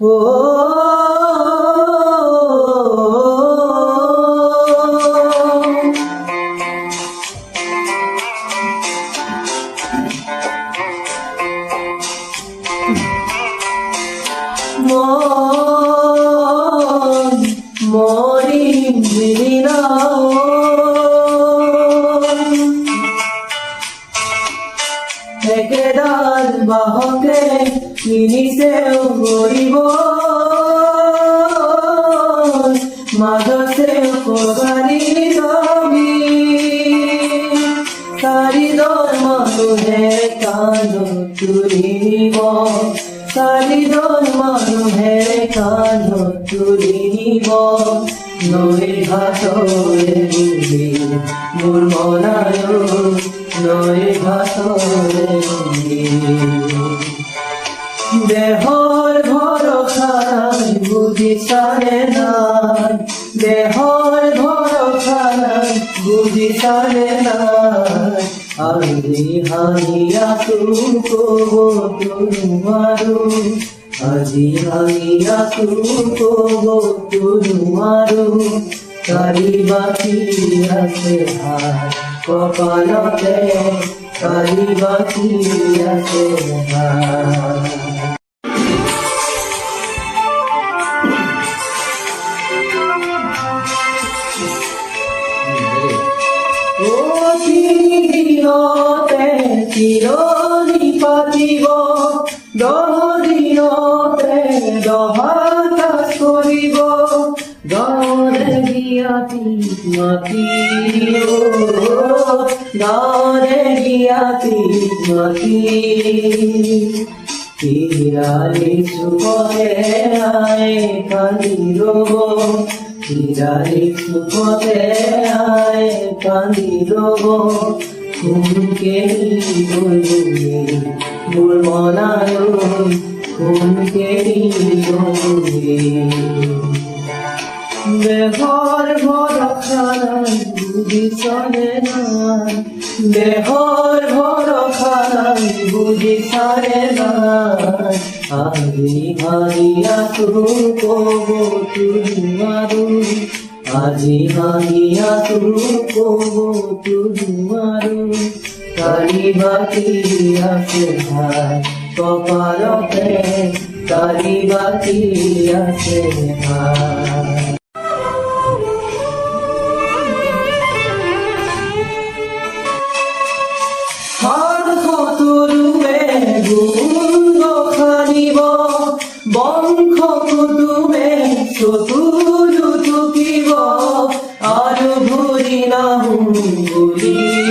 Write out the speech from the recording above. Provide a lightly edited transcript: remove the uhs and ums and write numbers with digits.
ও মন মরিম দিনা একেডাল বাহকে কিনিছেও গরিব মাজতেও পগাৰী তুমি চাৰিজন মানুহে কান্ধত তুলি নিব চাৰিজন মানুহে কান্ধত তুলি নিব নৈ ঘাটৰে বুলি মোৰ মনায় নৈ ঘাটৰে বুলি দেহৰ ভৰসা নাই বুজিছানে নাই দেহৰ ভৰসা নাই বুজিছানে নাই আজি হাঁহিয়াতো ক'বতো নোৱাৰো আজি হাঁহিয়াতো ক'বতো নোৱাৰো কালি বাকী আছে হাত কপালতে কালি বাকী আছে হাত দিনতে চিৰণি পাতিব দিনতে দহাকাশ কৰিব গাঁৱৰে বিয়াতি মাতি গাঁৱৰে বিয়াতি মাতি হিৰালি চুকতে আই কান্দি ৰ'ব হিৰালি চুকতে আই কান্দি ৰ'ব কোনকে গ'লে মোৰ মনায় কোনকে গ'লে দেহৰ ভৰসা নাই বুজিছানে নাই দেহৰ ভৰসা নাই বুজিছানে নাই আজি হাঁহিয়াতো ক'বতো নোৱাৰো আজি হাঁহিয়াতো ক'বতো নোৱাৰো কালি বাকী আছে ভাই কপালতে কালি বাকী আছে ভাই তুলুমে গুণ খানিব বংশ কুটুমে চতুলো টুকিব আৰু ভৰি নাহো বুলি